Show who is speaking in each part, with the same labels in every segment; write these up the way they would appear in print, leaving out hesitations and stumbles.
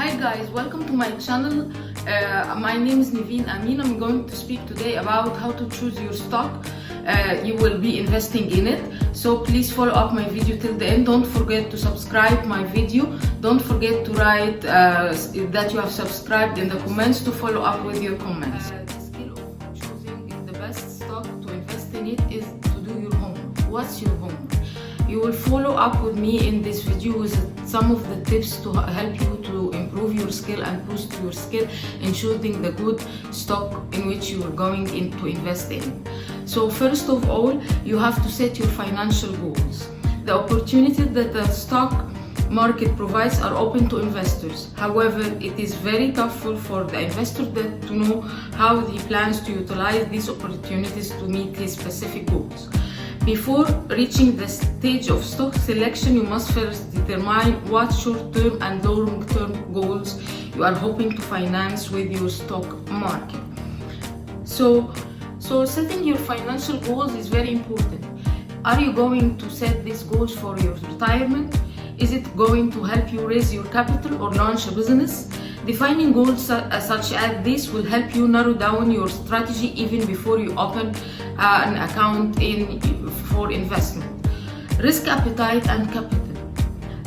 Speaker 1: Hi guys, welcome to my channel. My name is Niveen Amin. I'm going to speak today about how to choose your stock. You will be investing in it. So please follow up my video till the end. Don't forget to subscribe my video. Don't forget to write that you have subscribed in the comments to follow up with your comments. The skill of choosing the best stock to invest in it is to do your homework. What's your homework? You will follow up with me in this video with some of the tips to help you to improve your skill and boost your skill in choosing the good stock in which you are going to invest in. So first of all, you have to set your financial goals. The opportunities that the stock market provides are open to investors. However, it is very tough for the investor to know how he plans to utilize these opportunities to meet his specific goals. Before reaching the stage of stock selection, you must first determine what short-term and long-term goals you are hoping to finance with your stock market. So setting your financial goals is very important. Are you going to set these goals for your retirement? Is it going to help you raise your capital or launch a business? Defining goals such as this will help you narrow down your strategy even before you open an account for investment. Risk appetite and capital.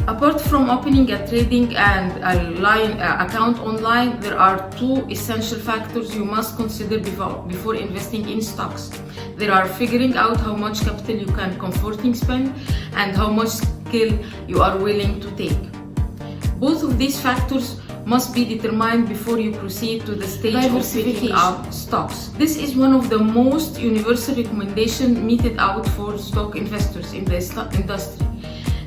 Speaker 1: Apart from opening a trading and a line account online, there are two essential factors you must consider before investing in stocks. There are figuring out how much capital you can comfortably spend and how much skill you are willing to take. Both of these factors must be determined before you proceed to the stage of picking out stocks. This is one of the most universal recommendations meted out for stock investors in the industry,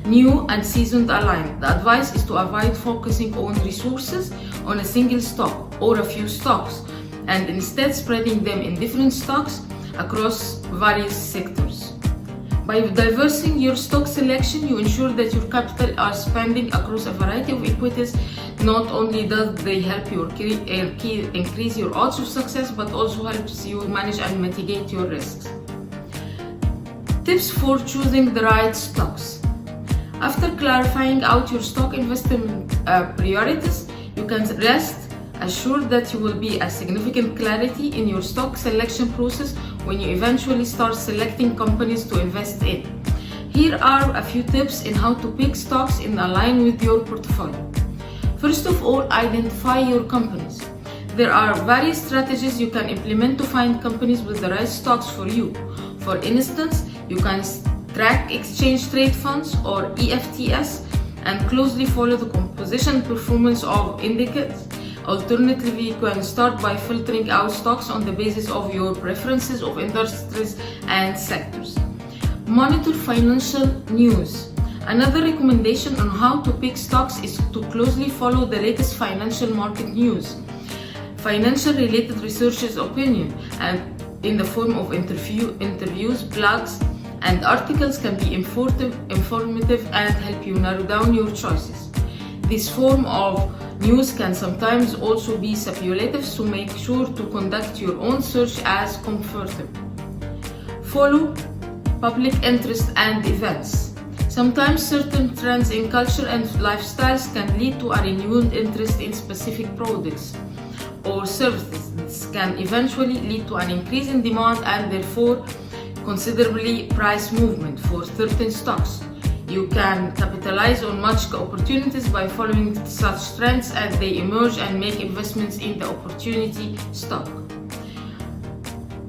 Speaker 1: new and seasoned alike. The advice is to avoid focusing on resources on a single stock or a few stocks, and instead spreading them in different stocks across various sectors. By diversifying your stock selection, you ensure that your capital are spending across a variety of equities. Not only does they help you increase your odds of success, but also helps you manage and mitigate your risks. Tips for choosing the right stocks. After clarifying out your stock investment priorities, you can rest assured that you will be a significant clarity in your stock selection process when you eventually start selecting companies to invest in. Here are a few tips in how to pick stocks in line with your portfolio. First of all, identify your companies. There are various strategies you can implement to find companies with the right stocks for you. For instance, you can track exchange trade funds or EFTS and closely follow the composition performance of indicators. Alternatively, you can start by filtering out stocks on the basis of your preferences of industries and sectors. Monitor financial news. Another recommendation on how to pick stocks is to closely follow the latest financial market news. Financial related researchers' opinion and in the form of interviews, blogs, and articles can be informative and help you narrow down your choices. This form of news can sometimes also be speculative, so make sure to conduct your own search as comfortable. Follow public interest and events. Sometimes certain trends in culture and lifestyles can lead to a renewed interest in specific products or services. This can eventually lead to an increase in demand and therefore considerably price movement for certain stocks. You can capitalize on market opportunities by following such trends as they emerge and make investments in the opportunity stock.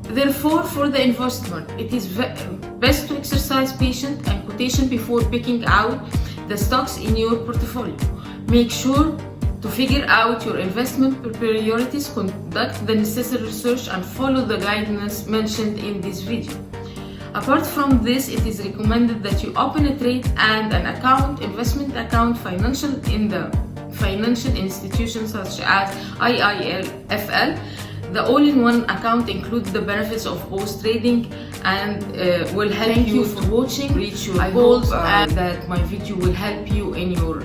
Speaker 1: Therefore, for the investor, it is best to exercise patience and caution before picking out the stocks in your portfolio. Make sure to figure out your investment priorities, conduct the necessary research, and follow the guidance mentioned in this video. Apart from this, it is recommended that you open a trade and an investment account in the financial institutions such as IIFL. The all-in-one account includes the benefits of both trading and will help you for watching, reach your goals, and that my video will help you in your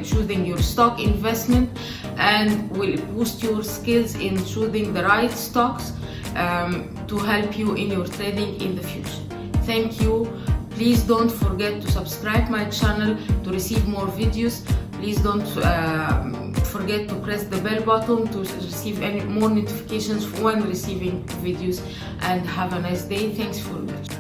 Speaker 1: choosing your stock investment and will boost your skills in choosing the right stocks to help you in your trading in the future. Thank you. Please don't forget to subscribe my channel to receive more videos. Please don't forget to press the bell button to receive any more notifications when receiving videos, and have a nice day. Thanks for watching.